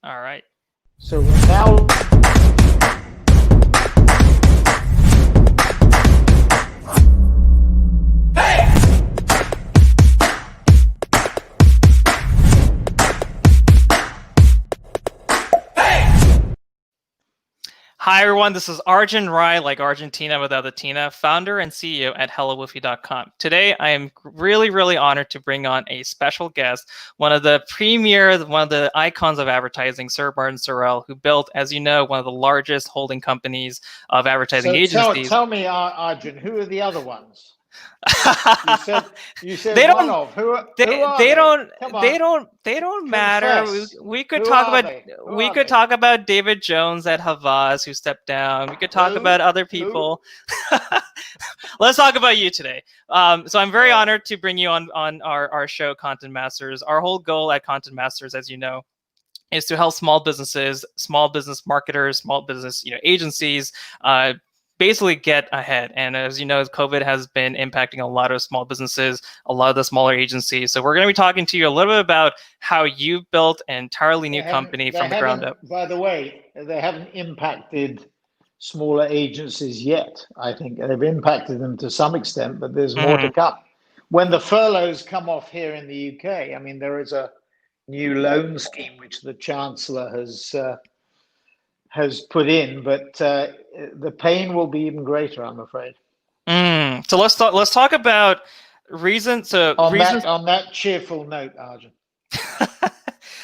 All right. So now, Hi, everyone. This is Arjun Rai, like Argentina without the Tina, founder and CEO at HelloWoofy.com. Today, I am really, really honored to bring on a special guest, one of the icons of advertising, Sir Martin Sorrell, who built, as you know, one of the largest holding companies of advertising so agencies. tell me, Arjun, who are the other ones? You said They one don't of who are they they? don't Come they on, don't they don't matter. confess. We could Who talk are about they? Who we are could they? talk about David Jones at Havas who stepped down. We could talk about other Who? people. Let's talk about you today. So I'm very All right. honored to bring you on our show, Content Masters. Our whole goal at Content Masters, as you know, is to help small businesses, small business marketers, small business agencies basically get ahead. And as you know, COVID has been impacting a lot of small businesses, a lot of the smaller agencies. So we're going to be talking to you a little bit about how you built an entirely new company They from the ground up. haven't. By the way, they haven't impacted smaller agencies yet. I think they've impacted them to some extent, but there's more Mm-hmm. to come. When the furloughs come off here in the UK, I mean, there is a new loan scheme which the Chancellor has put in, but the pain will be even greater, I'm afraid. So let's talk about reasons. On that cheerful note, Arjun.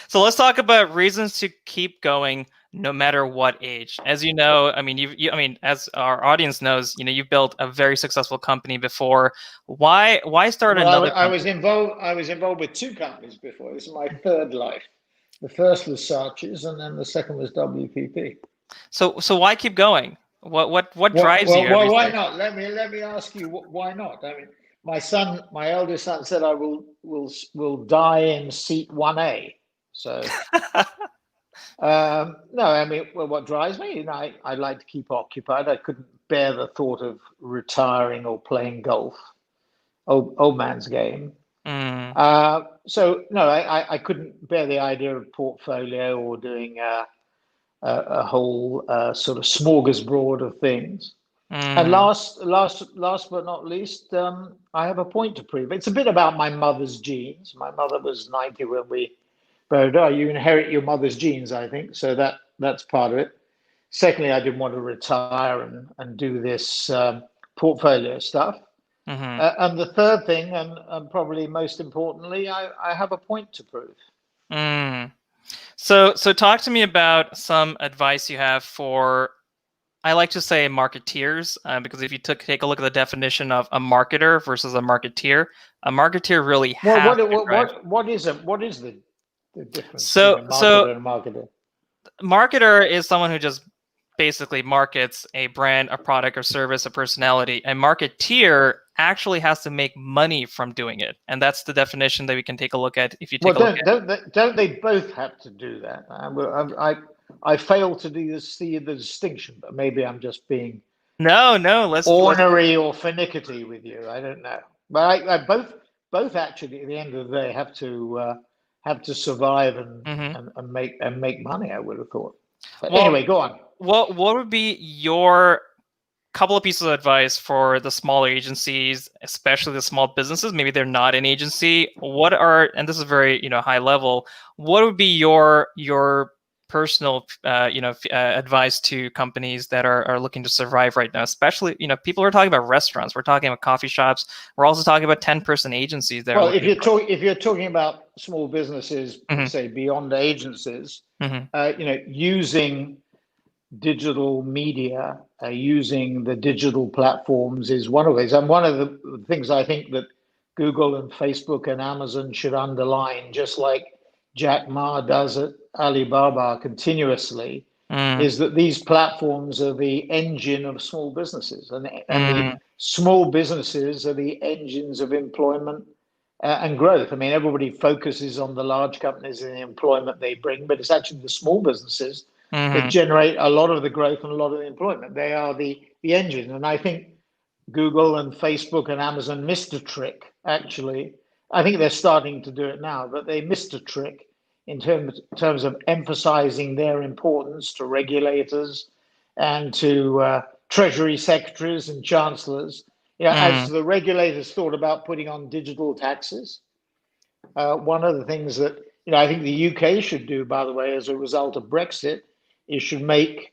So let's talk about reasons to keep going no matter what age. As you know, I mean, I mean, as our audience knows, you've built a very successful company before. Why start Well, another I was company? involved. I was involved with two companies before. This is my third life. The first was Sarches, and then the second was WPP. So why keep going? What drives you every Why day? not? Let me ask you, why not? I mean, my eldest son said I will die in seat 1A. So no, I mean, well, what drives me? I like to keep occupied. I couldn't bear the thought of retiring or playing golf, old man's game. Mm, So no, I couldn't bear the idea of portfolio or doing a whole sort of smorgasbord of things. And mm, last but not least, I have a point to prove. It's a bit about my mother's genes. My mother was 90 when we buried her. You inherit your mother's genes, I think. So that's part of it. Secondly, I didn't want to retire and do this portfolio stuff. mm-hmm. And the third thing, and probably most importantly, I have a point to prove. Mm. So talk to me about some advice you have for, I like to say, marketeers, because if you take a look at the definition of a marketer versus a marketeer really Well, has to drive. what is the difference between So a so marketer and a marketer? marketer is someone who just basically markets a brand, a product, or service, a personality. A marketeer actually has to make money from doing it, and that's the definition that we can take a look at. If you take Well, a look at, don't they both have to do that? I fail to see the distinction, but maybe I'm just being no, let's ornery or finicky with you. I don't know, but I both actually at the end of the day have to survive mhm. and make money. I would have thought. But Well, anyway, go on. what would be your couple of pieces of advice for the smaller agencies, especially the small businesses? Maybe they're not an agency. And this is very high level. What would be your personal advice to companies that are looking to survive right now? Especially people are talking about restaurants. We're talking about coffee shops. We're also talking about 10-person agencies that are Well, looking for. if you're talking about small businesses, Mhm, say beyond agencies, mhm, using digital media, using the digital platforms is one of these. And one of the things I think that Google and Facebook and Amazon should underline, just like Jack Ma does at Alibaba continuously, mm, is that these platforms are the engine of small businesses, and the mm, small businesses are the engines of employment and growth. I mean, everybody focuses on the large companies and the employment they bring, but it's actually the small businesses that mhm, generate a lot of the growth and a lot of the employment. They are the engine. And I think Google and Facebook and Amazon missed a trick, actually. I think they're starting to do it now, but they missed a trick in terms of emphasizing their importance to regulators and to treasury secretaries and chancellors. As the regulators thought about putting on digital taxes, one of the things that I think the UK should do, by the way, as a result of Brexit, is should make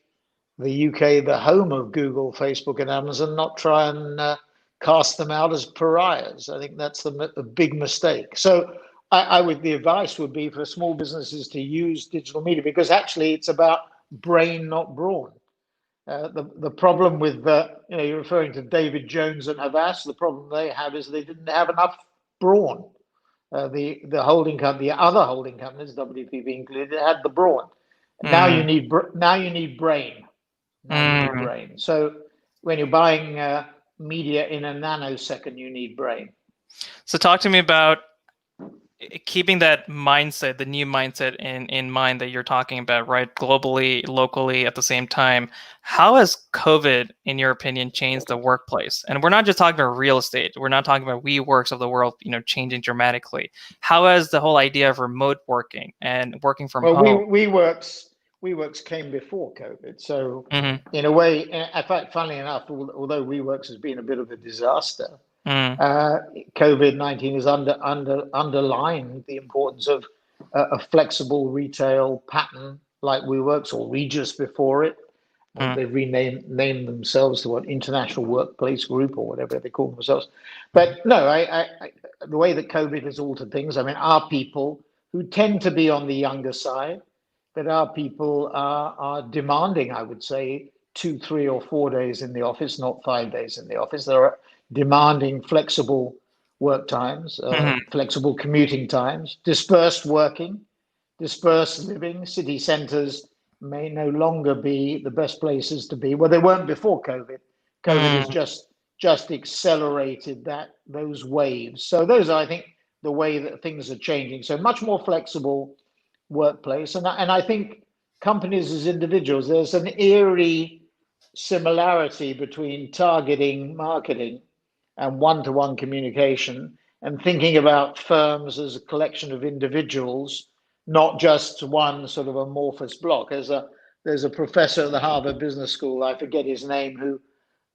the UK the home of Google, Facebook, and Amazon, not try and cast them out as pariahs. I think that's a big mistake. So the advice would be for small businesses to use digital media, because actually it's about brain, not brawn. The problem with you're referring to David Jones and Havas. The problem they have is they didn't have enough brawn. The holding company, the other holding companies, WPP included, had the brawn. Now you need brain. Now you need brain. So when you're buying media in a nanosecond, you need brain. So talk to me about keeping that mindset, the new mindset in mind that you're talking about, right? Globally, locally, at the same time. How has COVID, in your opinion, changed the workplace? And we're not just talking about real estate. We're not talking about WeWorks of the world, changing dramatically. How has the whole idea of remote working and working from home? WeWorks came before COVID. So in a way, in fact, funnily enough, although WeWorks has been a bit of a disaster, COVID-19 has underlined the importance of a flexible retail pattern like WeWorks, or Regis before it. They've named themselves to International Workplace Group or whatever they call themselves. But no, the way that COVID has altered things, our people, who tend to be on the younger side, but our people are demanding, I would say, 2, 3, or 4 days in the office, not 5 days in the office. They're demanding flexible work times, flexible commuting times, dispersed working, dispersed living. City centres may no longer be the best places to be. Well, they weren't before COVID. COVID has just accelerated those waves. So those are, I think, the way that things are changing. So much more flexible workplace. And I think companies as individuals, there's an eerie similarity between targeting marketing and one-to-one communication, and thinking about firms as a collection of individuals, not just one sort of amorphous block. There's a professor at the Harvard Business School, I forget his name, who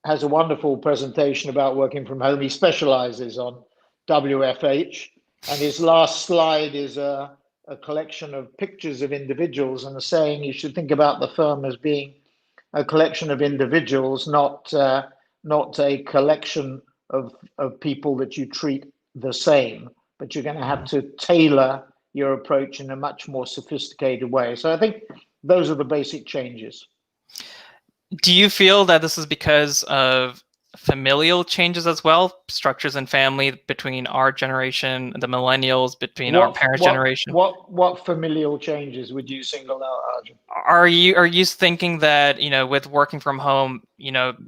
has a wonderful presentation about working from home. He specializes on WFH, and his last slide is a collection of pictures of individuals, and saying you should think about the firm as being a collection of individuals, not a collection of people that you treat the same, but you're going to have to tailor your approach in a much more sophisticated way. So I think those are the basic changes. Do you feel that this is because of familial changes as well, structures in family between our generation, the millennials, between our parents' generation? What familial changes would you single out, Arjun? Are you thinking that, with working from home,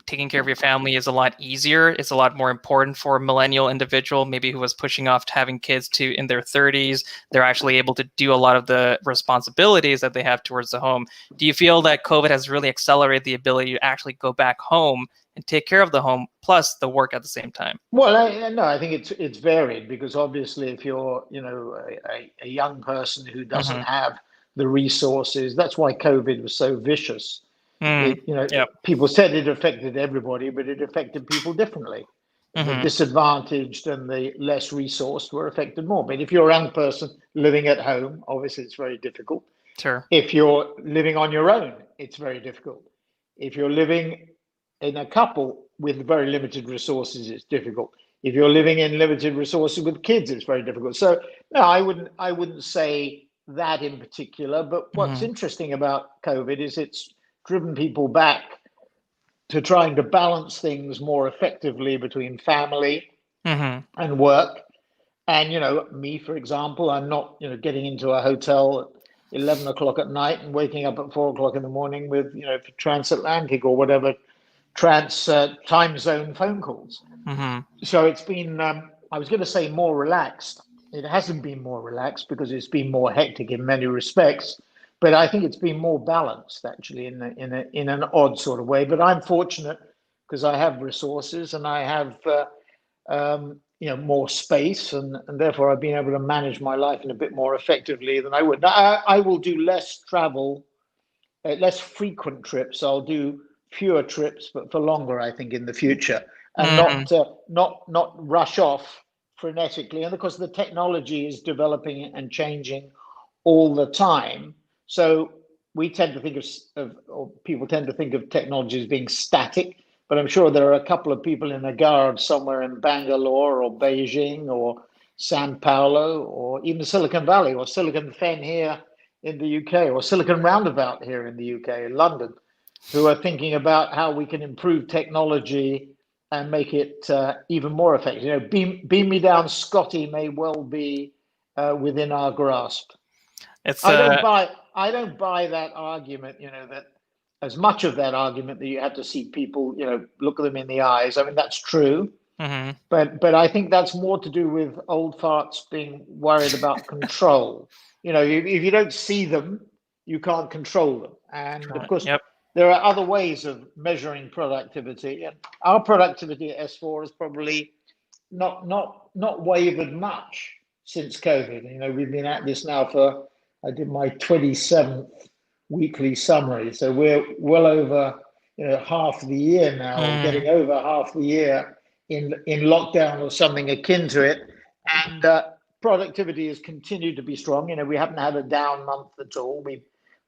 taking care of your family is a lot easier? It's a lot more important for a millennial individual, maybe who was pushing off to having kids in their 30s. They're actually able to do a lot of the responsibilities that they have towards the home. Do you feel that COVID has really accelerated the ability to actually go back home and take care of the home plus the work at the same time? Well, I think it's varied, because obviously if you're a young person who doesn't have the resources, that's why COVID was so vicious. People said it affected everybody, but it affected people differently. The disadvantaged and the less resourced were affected more. But if you're a young person living at home, obviously it's very difficult. Sure. If you're living on your own, it's very difficult. If you're living in a couple with very limited resources, it's difficult. If you're living in limited resources with kids, it's very difficult. So no, I wouldn't say that in particular. But what's interesting about COVID is it's driven people back to trying to balance things more effectively between family and work. And me, for example, I'm not getting into a hotel at 11 o'clock at night and waking up at 4 o'clock in the morning with transatlantic or whatever time zone phone calls. So it's been, I was going to say more relaxed. It hasn't been more relaxed because it's been more hectic in many respects, but I think it's been more balanced actually in an odd sort of way. But I'm fortunate because I have resources and I have more space, and therefore I've been able to manage my life in a bit more effectively than I would. Now, I will do less travel, less frequent trips. I'll do fewer trips, but for longer, I think, in the future, and not rush off frenetically. And of course, the technology is developing and changing all the time. So we tend to think or people tend to think of technology as being static. But I'm sure there are a couple of people in a garage somewhere in Bangalore or Beijing or Sao Paulo or even Silicon Valley or Silicon Fen here in the UK or Silicon Roundabout here in the UK, in London, who are thinking about how we can improve technology and make it even more effective. Beam me down, Scotty may well be within our grasp. I don't buy that argument, that as much of that argument that you have to see people, look at them in the eyes. I mean, that's true. But I think that's more to do with old farts being worried about control. If you don't see them, you can't control them. And of course, there are other ways of measuring productivity. And our productivity at S4 is probably not wavered much since COVID. We've been at this now I did my 27th weekly summary. So we're well over half the year now, getting over half the year in lockdown or something akin to it. And productivity has continued to be strong. We haven't had a down month at all.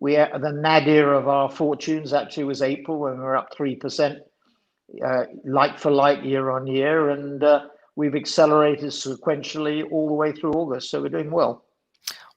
The nadir of our fortunes actually was April, when we were up 3%, like for like year on year. And we've accelerated sequentially all the way through August. So we're doing well.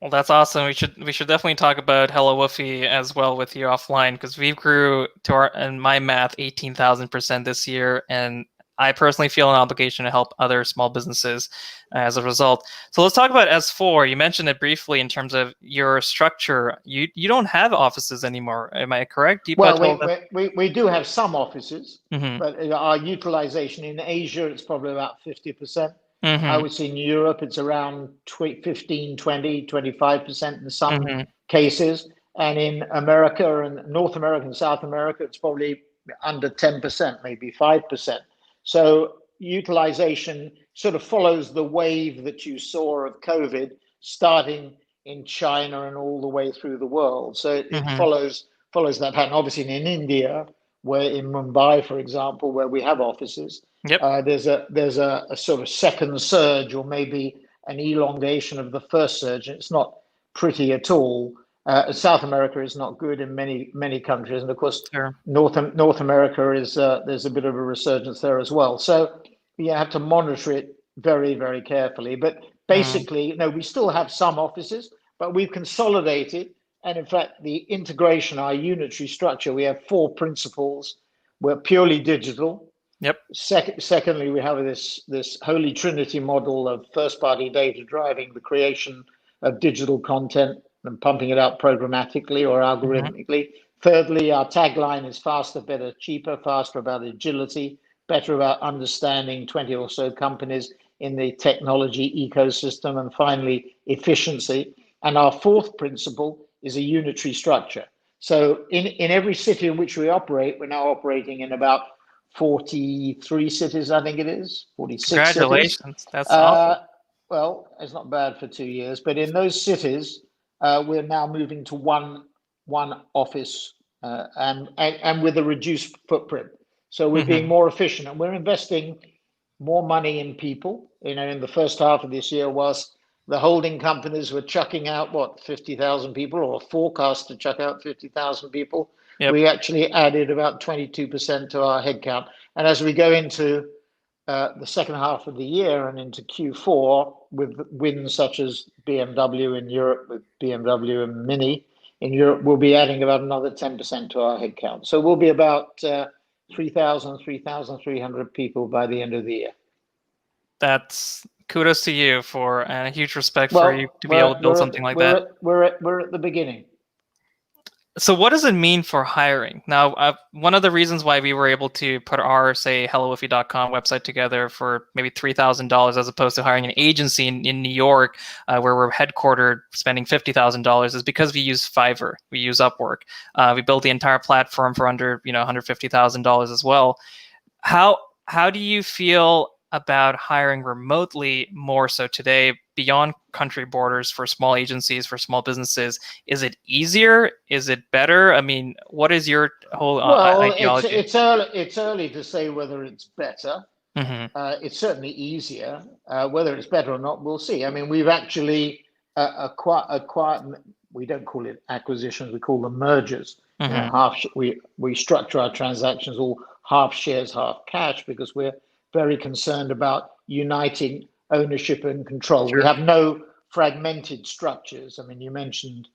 Well, that's awesome. We should definitely talk about HelloWoofy as well with you offline, because we grew to in my math, 18,000% this year, and I personally feel an obligation to help other small businesses as a result. So let's talk about S4. You mentioned it briefly in terms of your structure. You don't have offices anymore. Am I correct? We do have some offices, but our utilization in Asia, it's probably about 50%. I would say in Europe, it's around 15, 20, 25% in some cases. And in America and North America and South America, it's probably under 10%, maybe 5%. So utilization sort of follows the wave that you saw of COVID, starting in China and all the way through the world. So it follows that pattern. Obviously in India, where in Mumbai, for example, where we have offices, there's a sort of second surge, or maybe an elongation of the first surge. It's not pretty at all. South America is not good in many countries, and of course, North America is there's a bit of a resurgence there as well. So you have to monitor it very, very carefully. But basically, we still have some offices, but we've consolidated. And in fact, the integration, our unitary structure, we have 4 principles. We're purely digital. Secondly, we have this holy trinity model of first-party data driving the creation of digital content and pumping it out programmatically or algorithmically. Thirdly, our tagline is faster, better, cheaper. Faster about agility, better about understanding 20 or so companies in the technology ecosystem, and finally, efficiency. And our 4th principle is a unitary structure. So in every city in which we operate, we're now operating in about 43 cities, I think it is, 46 Congratulations. cities. That's awesome. Well, it's not bad for 2 years, but in those cities, we're now moving to one office and with a reduced footprint. So we're being more efficient, and we're investing more money in people. In the first half of this year, whilst the holding companies were chucking out 50,000 people, or forecast to chuck out 50,000 people. We actually added about 22% to our headcount. And as we go into the second half of the year and into Q4, with wins such as BMW in Europe, with BMW and Mini in Europe, we'll be adding about another 10% to our headcount. So we'll be about 3,300 people by the end of the year. That's kudos to you and a huge respect for you to be able to build something like that. We're at the beginning. So what does it mean for hiring? Now, one of the reasons why we were able to put our, say, HelloWoofy.com website together for maybe $3,000 as opposed to hiring an agency in New York, where we're headquartered, spending $50,000, is because we use Fiverr, we use Upwork. We built the entire platform for under $150,000 as well. How do you feel about hiring remotely more so today beyond country borders for small agencies, for small businesses? Is it easier? Is it better? I mean, what is your whole Well, ideology? it's early to say whether it's better. Hmm. It's certainly easier. Whether it's better or not, we'll see. I mean, we've actually acquired. We don't call it acquisitions; we call them mergers. You know, Hmm. we structure our transactions all half shares, half cash, because we're very concerned about uniting ownership and control. We Sure. have no fragmented structures. I mean, you mentioned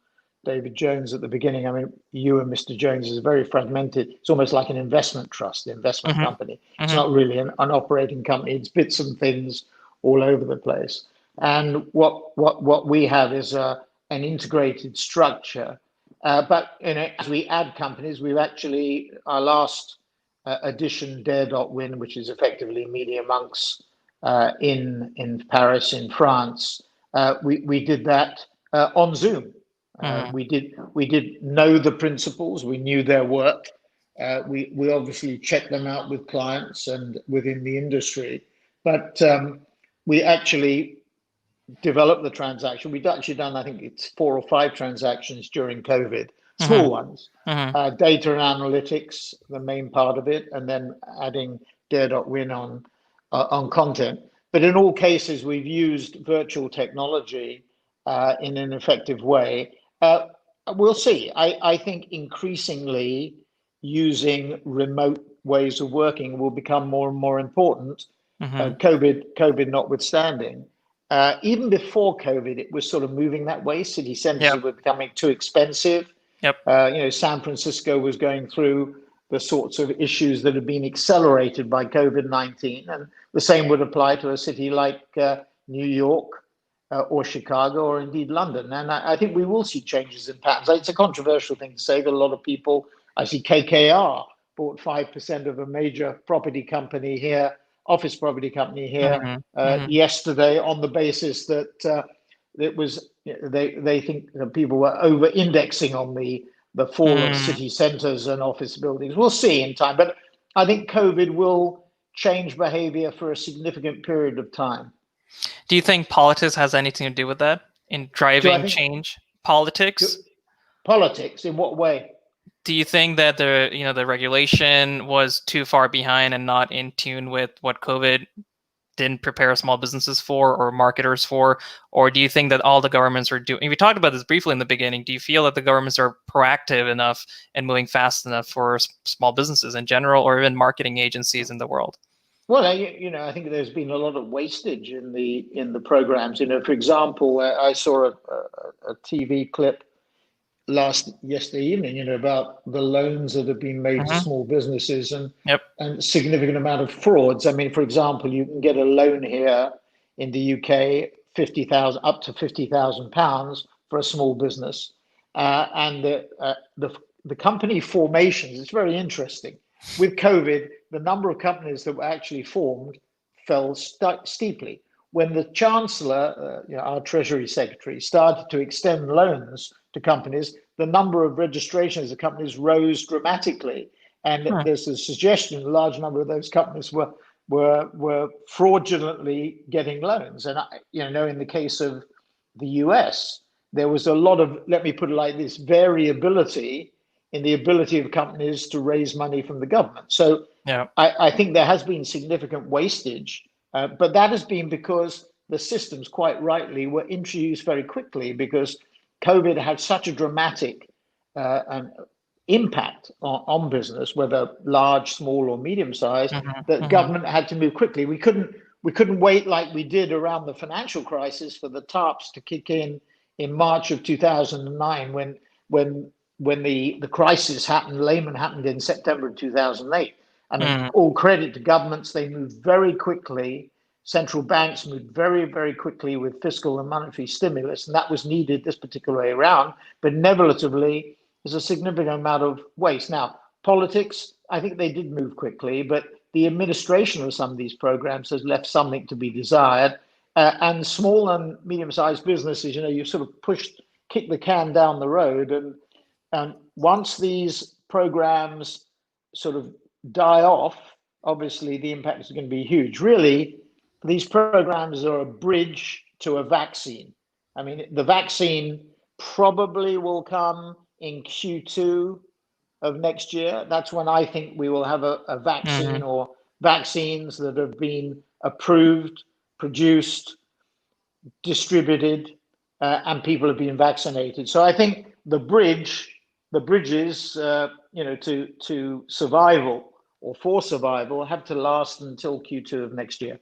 David Jones at the beginning. I mean, you and Mr. Jones is very fragmented. It's almost like an investment trust, the investment Hmm. company. It's Hmm. not really an operating company. It's bits and things all over the place. And what we have is an integrated structure. But as we add companies, we've actually our last addition, Dare.Win, which is effectively Media Monks in Paris, in France. We did that on Zoom. Hmm. We did know the principals. We knew their work. We obviously checked them out with clients and within the industry, but we actually developed the transaction. We'd actually done, I think it's 4 or 5 transactions during COVID, Hmm. small ones. Hmm. Data and analytics, the main part of it, and then adding Dare.Win on content. But in all cases, we've used virtual technology in an effective way. We'll see. I think increasingly using remote ways of working will become more and more important, Hmm. COVID notwithstanding. Even before COVID, it was sort of moving that way. City centers Yep. were becoming too expensive. Yep. San Francisco was going through the sorts of issues that have been accelerated by COVID-19, and the same would apply to a city like New York or Chicago or indeed London. And I think we will see changes in patterns. It's a controversial thing to say that a lot of people, I see KKR bought 5% of a major property company here, office property company here Hmm. Hmm. yesterday on the basis that it was they think that people were over indexing on the fall of Mm. city centres and office buildings. We'll see in time, but I think COVID will change behaviour for a significant period of time. Do you think politics has anything to do with that in Do I driving think change? Politics? politics in what way? Do you think that the regulation was too far behind and not in tune with what COVID didn't prepare small businesses for or marketers for? Or do you think that all the governments are doing? We talked about this briefly in the beginning. Do you feel that the governments are proactive enough and moving fast enough for small businesses in general, or even marketing agencies in the world? Well, I think there's been a lot of wastage in the programs. For example, I saw a TV clip yesterday evening, about the loans that have been made to Hmm. small businesses Yep. and significant amount of frauds. I mean, for example, you can get a loan here in the UK, 50,000 up to £50,000 for a small business, and the company formations. It's very interesting. With COVID, the number of companies that were actually formed fell steeply. When the Chancellor, our Treasury Secretary, started to extend loans to companies, the number of registrations of companies rose dramatically. And Hmm. there's a suggestion a large number of those companies were fraudulently getting loans. And in the case of the US, there was a lot of, let me put it like this, variability in the ability of companies to raise money from the government. So Yeah. I think there has been significant wastage, but that has been because the systems, quite rightly, were introduced very quickly because COVID had such a dramatic impact on business, whether large, small, or medium sized, Hmm. that Hmm. government had to move quickly. We couldn't wait like we did around the financial crisis for the TARPs to kick in March of 2009 when the crisis happened. Lehman happened in September of 2008. I mean, Hmm. all credit to governments; they moved very quickly. Central banks moved very, very quickly with fiscal and monetary stimulus, and that was needed this particular way around. But inevitably, there's a significant amount of waste. Now, politics, I think they did move quickly, but the administration of some of these programs has left something to be desired. And small and medium-sized businesses, you sort of kick the can down the road, and once these programs sort of die off, obviously the impact is going to be huge. Really, these programs are a bridge to a vaccine. I mean, the vaccine probably will come in Q2 of next year. That's when I think we will have a vaccine or vaccines that have been approved, produced, distributed, and people have been vaccinated. So I think the bridges, to survival or for survival have to last until Q2 of next year.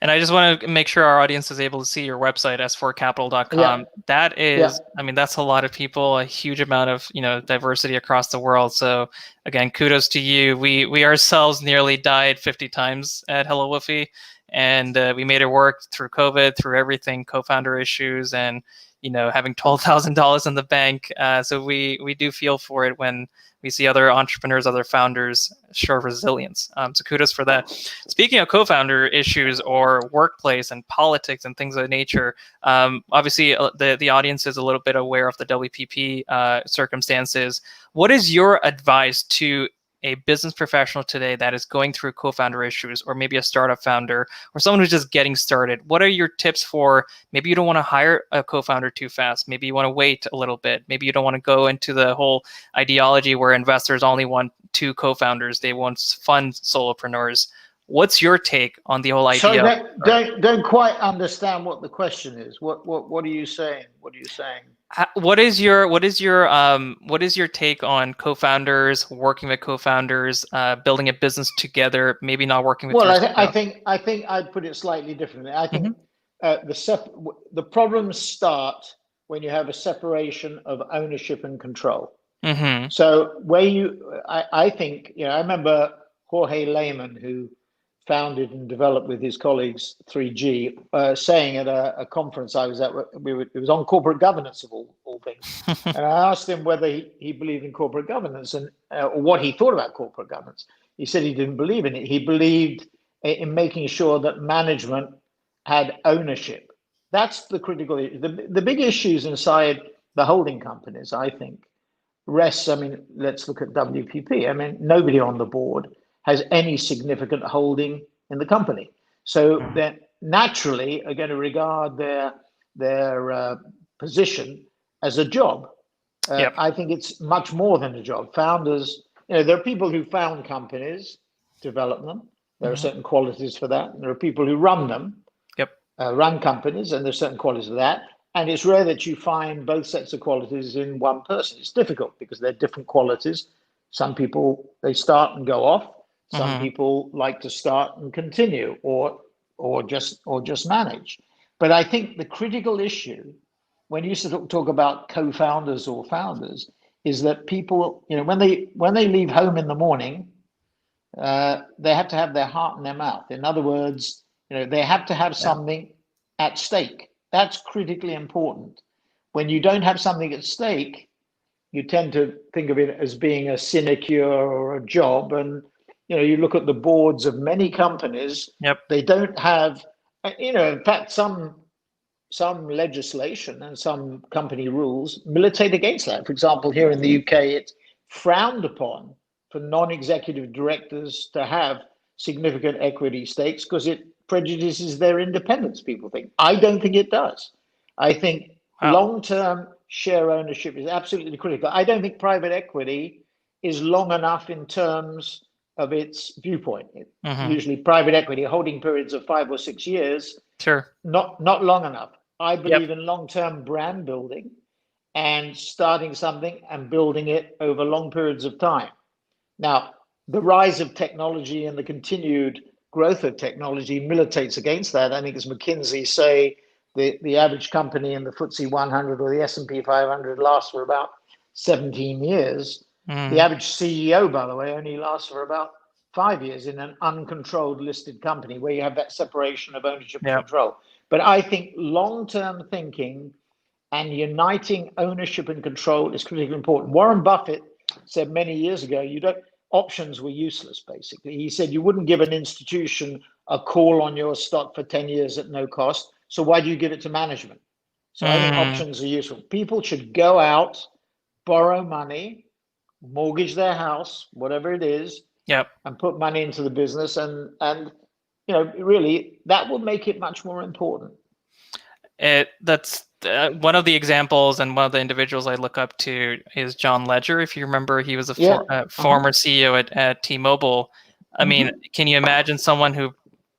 And I just want to make sure our audience is able to see your website, s4capital.com. Yeah. That is, Yeah. I mean, that's a lot of people, a huge amount of, diversity across the world. So again, kudos to you. We ourselves nearly died 50 times at HelloWoofy, and we made it work through COVID, through everything, co-founder issues, and having $12,000 in the bank. So we do feel for it when we see other entrepreneurs, other founders show resilience. So kudos for that. Speaking of co-founder issues or workplace and politics and things of that nature, obviously the audience is a little bit aware of the WPP circumstances. What is your advice to a business professional today that is going through co-founder issues, or maybe a startup founder, or someone who's just getting started? What are your tips for, maybe you don't want to hire a co-founder too fast, maybe you want to wait a little bit, maybe you don't want to go into the whole ideology where investors only want 2 co-founders, they want fund solopreneurs. What's your take on the whole idea? So don't quite understand what the question is. What are you saying? What are you saying? What is your take on co-founders, working with co-founders, building a business together, maybe not working with? Well, I think I'd put it slightly differently. I think the problems start when you have a separation of ownership and control. So I think, I remember Jorge Lehmann, who founded and developed with his colleagues 3G, saying at a conference I was at, it was on corporate governance of all things. And I asked him whether he believed in corporate governance and what he thought about corporate governance. He said he didn't believe in it. He believed in making sure that management had ownership. That's the critical issue. The big issues inside the holding companies, I think, rests, let's look at WPP. Nobody on the board has any significant holding in the company. So they naturally are going to regard their position as a job. I think it's much more than a job. Founders, there are people who found companies, develop them. There are certain qualities for that. And there are people who run them, run companies, and there's certain qualities of that. And it's rare that you find both sets of qualities in one person. It's difficult because they're different qualities. Some people, they start and go off. Some people like to start and continue, or just manage. But I think the critical issue when you talk about co-founders or founders is that people, when they leave home in the morning, they have to have their heart in their mouth. In other words, they have to have something at stake. That's critically important. When you don't have something at stake, you tend to think of it as being a sinecure or a job. And you look at the boards of many companies, they don't have, in fact, some legislation and some company rules militate against that. For example, here in the UK, it's frowned upon for non-executive directors to have significant equity stakes because it prejudices their independence, people think. I don't think it does. I think long-term share ownership is absolutely critical. I don't think private equity is long enough in terms of its viewpoint. Usually private equity holding periods of 5 or 6 years, not long enough. I believe in long-term brand building and starting something and building it over long periods of time. Now, the rise of technology and the continued growth of technology militates against that. I think, as McKinsey say, the average company in the FTSE 100 or the S&P 500 lasts for about 17 years. The average CEO, by the way, only lasts for about 5 years in an uncontrolled listed company where you have that separation of ownership and control. But I think long-term thinking and uniting ownership and control is critically important. Warren Buffett said many years ago, options were useless, basically. He said you wouldn't give an institution a call on your stock for 10 years at no cost. So why do you give it to management? So I think options are useful. People should go out, borrow money, mortgage their house, whatever it is, and put money into the business and really, that will make it much more important. That's one of the examples, and one of the individuals I look up to is John Ledger. If you remember, he was a Yeah. former CEO at T-Mobile. I mean, can you imagine someone who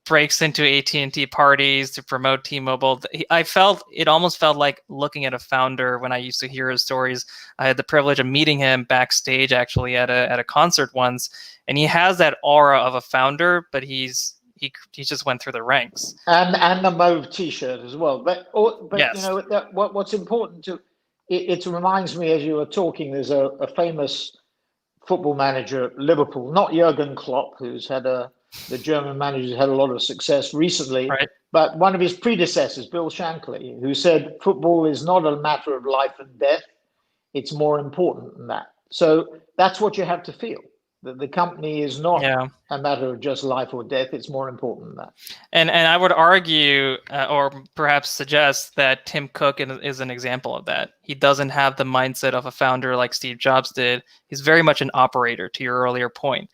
breaks into AT&T parties to promote T-Mobile? It almost felt like looking at a founder when I used to hear his stories. I had the privilege of meeting him backstage, actually, at a concert once, and he has that aura of a founder, but he just went through the ranks. And the mauve T-shirt as well. But Yes. What's important to it reminds me, as you were talking, there's a famous football manager at Liverpool, not Jurgen Klopp, the German manager who's had a lot of success recently, Right. but one of his predecessors, Bill Shankly, who said football is not a matter of life and death; it's more important than that. So that's what you have to feel. That the company is not a matter of just life or death; it's more important than that. And I would argue, or perhaps suggest, that Tim Cook is an example of that. He doesn't have the mindset of a founder like Steve Jobs did. He's very much an operator. To your earlier point,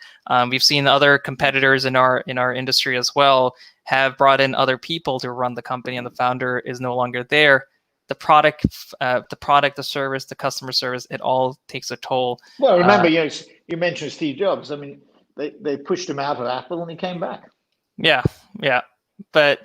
we've seen other competitors in our industry as well have brought in other people to run the company, and the founder is no longer there. The product, the service, the customer service, it all takes a toll. Well, remember, you mentioned Steve Jobs. I mean, they pushed him out of Apple, and he came back. Yeah. But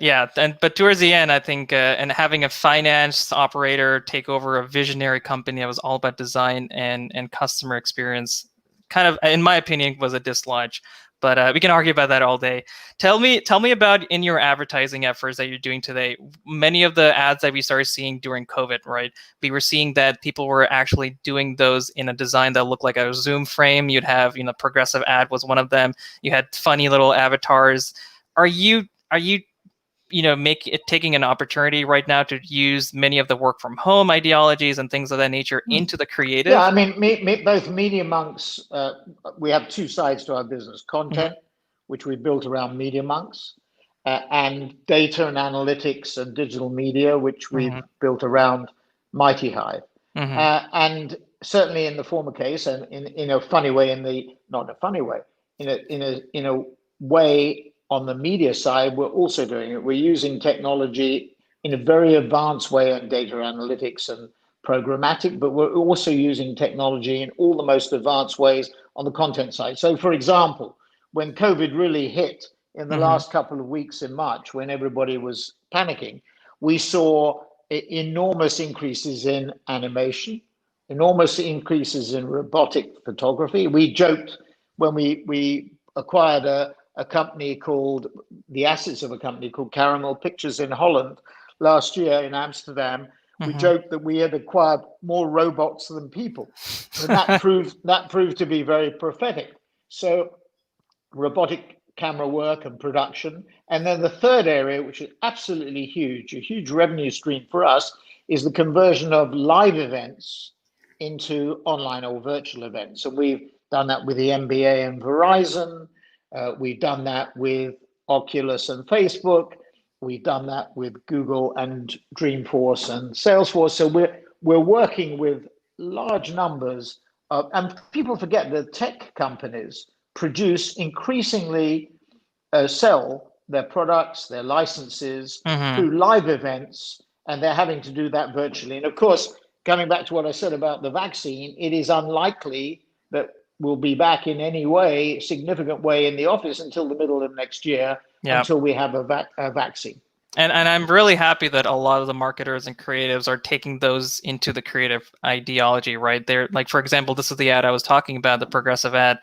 towards the end, I think, and having a finance operator take over a visionary company that was all about design and customer experience, kind of, in my opinion, was a dislodge. But we can argue about that all day. Tell me about, in your advertising efforts that you're doing today, many of the ads that we started seeing during COVID, right? We were seeing that people were actually doing those in a design that looked like a Zoom frame. You'd have, progressive ad was one of them. You had funny little avatars. Are you taking an opportunity right now to use many of the work from home ideologies and things of that nature into the creative? Yeah, I mean, both Media Monks, we have two sides to our business: content, which we built around Media Monks, and data and analytics and digital media, which we've built around Mighty Hive. And certainly in the former case, and in a funny way, not in a funny way, in a way, on the media side, we're also doing it. We're using technology in a very advanced way on data analytics and programmatic, but we're also using technology in all the most advanced ways on the content side. So, for example, when COVID really hit in the last couple of weeks in March, when everybody was panicking, we saw enormous increases in animation, enormous increases in robotic photography. We joked when we acquired a company called, the assets of a company called Caramel Pictures in Holland last year in Amsterdam. We joked that we had acquired more robots than people, and that proved to be very prophetic. So, robotic camera work and production, and then the third area, which is absolutely huge, a huge revenue stream for us, is the conversion of live events into online or virtual events, and we've done that with the NBA and Verizon. We've done that with Oculus and Facebook. We've done that with Google and Dreamforce and Salesforce. So we're working with large numbers of, and people forget that tech companies produce increasingly sell their products, their licenses through live events, and they're having to do that virtually. And of course, coming back to what I said about the vaccine, it is unlikely that we'll be back in any way, significant way, in the office until the middle of next year, until we have a vaccine. And I'm really happy that a lot of the marketers and creatives are taking those into the creative ideology, right? They're like, for example, this is the ad I was talking about, the progressive ad.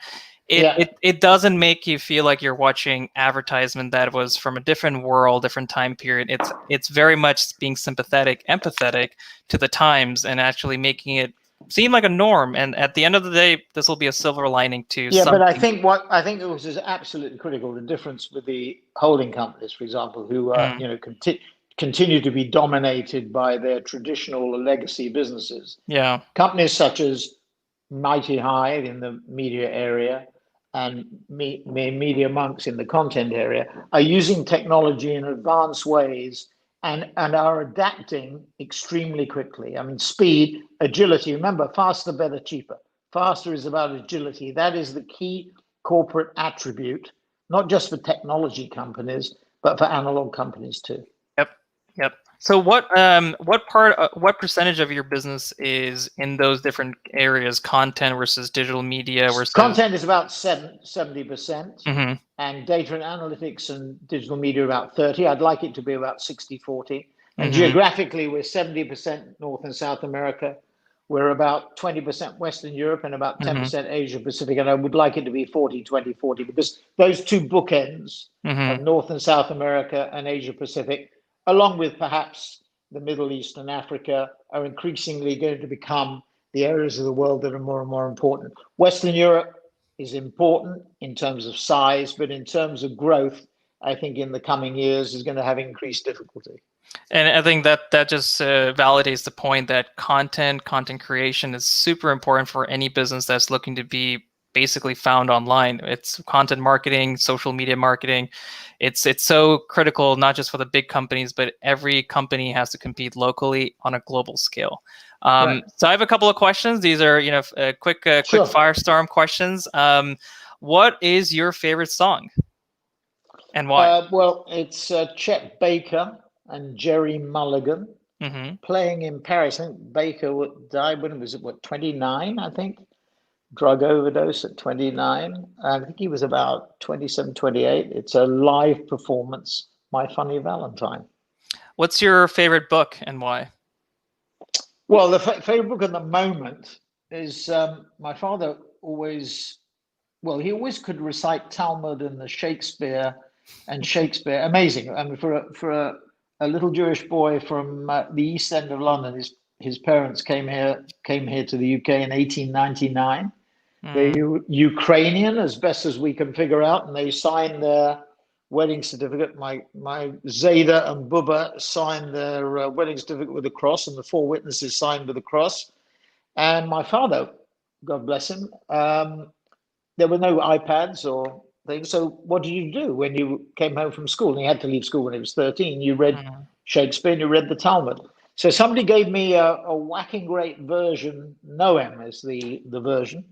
It doesn't make you feel like you're watching advertisement that was from a different world, different time period. It's very much being sympathetic, empathetic to the times, and actually making it seem like a norm. And at the end of the day, this will be a silver lining to something. But I think it was absolutely critical, the difference with the holding companies, for example, who continue to be dominated by their traditional legacy businesses. Companies such as Mighty Hive in the media area and Media Monks in the content area are using technology in advanced ways and are adapting extremely quickly. I mean, speed, agility. Remember, faster, better, cheaper. Faster is about agility. That is the key corporate attribute not just for technology companies, but for analog companies too. Yep. So what percentage of your business is in those different areas, content versus digital media versus content is about 70%, mm-hmm. and data and analytics and digital media about 30. I'd like it to be about 60-40. And mm-hmm. geographically, we're 70% North and South America. We're about 20% Western Europe and about 10% mm-hmm. Asia Pacific. And I would like it to be 40-20-40, because those two bookends mm-hmm. of North and South America and Asia Pacific, along with perhaps the Middle East and Africa, are increasingly going to become the areas of the world that are more and more important. Western Europe is important in terms of size, but in terms of growth, I think in the coming years is going to have increased difficulty. And I think that just validates the point that content creation is super important for any business that's looking to be basically found online. It's content marketing, social media marketing. It's so critical, not just for the big companies, but every company has to compete locally on a global scale. Right. So I have a couple of questions. These are, quick firestorm questions. What is your favorite song and why? Well, it's Chet Baker and Jerry Mulligan playing in Paris. I think Baker died when he was, 29, I think. Drug overdose at 29. I think he was about 27, 28. It's a live performance, My Funny Valentine. What's your favorite book and why? Well, the favorite book at the moment is my father always could recite Talmud and the Shakespeare. Amazing. I mean, for a little Jewish boy from the East End of London, his parents came here to the UK in 1899. They're Ukrainian, as best as we can figure out, and they signed their wedding certificate. My Zayda and Bubba signed their wedding certificate with a cross, and the 4 witnesses signed with a cross. And my father, God bless him, there were no iPads or things. So what did you do when you came home from school? And he had to leave school when he was 13. You read Shakespeare and you read the Talmud. So somebody gave me a whacking great version. Noem is the version.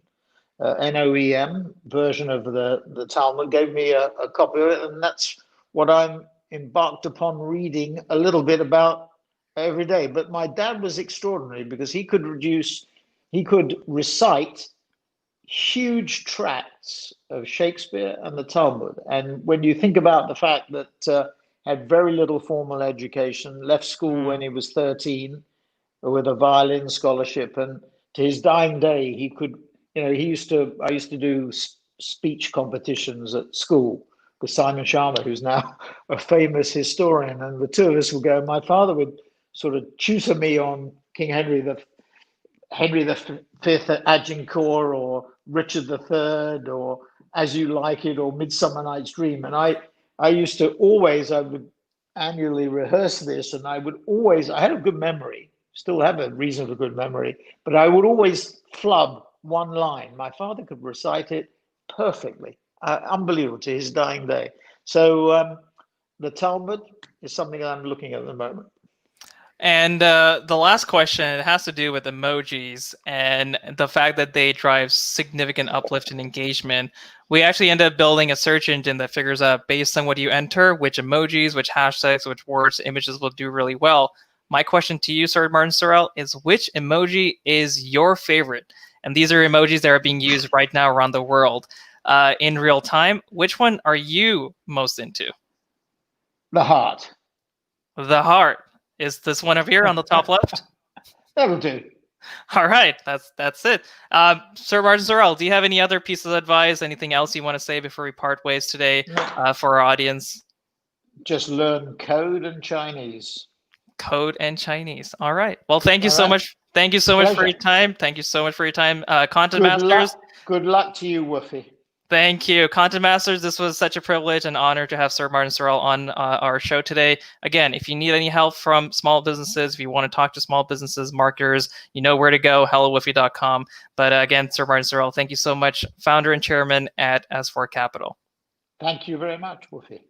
NOEM version of the Talmud, gave me a copy of it, and that's what I'm embarked upon reading a little bit about every day. But my dad was extraordinary because he could recite huge tracts of Shakespeare and the Talmud. And when you think about the fact that had very little formal education, left school when he was 13 with a violin scholarship, and to his dying day, he could. I used to do speech competitions at school with Simon Sharma, who's now a famous historian, and the two of us would go. My father would sort of tutor me on King Henry V at Agincourt, or Richard III, or As You Like It, or Midsummer Night's Dream. And I used to always, I would annually rehearse this, and I had a good memory, still have a reasonably good memory, but I would always flub one line. My father could recite it perfectly, unbelievable, to his dying day. So the Talmud is something I'm looking at the moment. And the last question, it has to do with emojis and the fact that they drive significant uplift in engagement. We actually end up building a search engine that figures out, based on what you enter, which emojis, which hashtags, which words, images will do really well. My question to you, Sir Martin Sorrell, is which emoji is your favorite? And these are emojis that are being used right now around the world in real time. Which one are you most into? The heart. The heart. Is this one over here on the top left? That'll do. All right, that's it. Sir Martin Sorrell, do you have any other pieces of advice? Anything else you want to say before we part ways today for our audience? Just learn code and Chinese. Code and Chinese. All right. Well, thank you so much. Thank you so much for your time. Thank you so much for your time, Content Masters. Good luck to you, Woofy. Thank you, Content Masters. This was such a privilege and honor to have Sir Martin Sorrell on our show today. Again, if you need any help from small businesses, if you want to talk to small businesses, marketers, you know where to go, HelloWoofy.com. But again, Sir Martin Sorrell, thank you so much, founder and chairman at S4 Capital. Thank you very much, Woofy.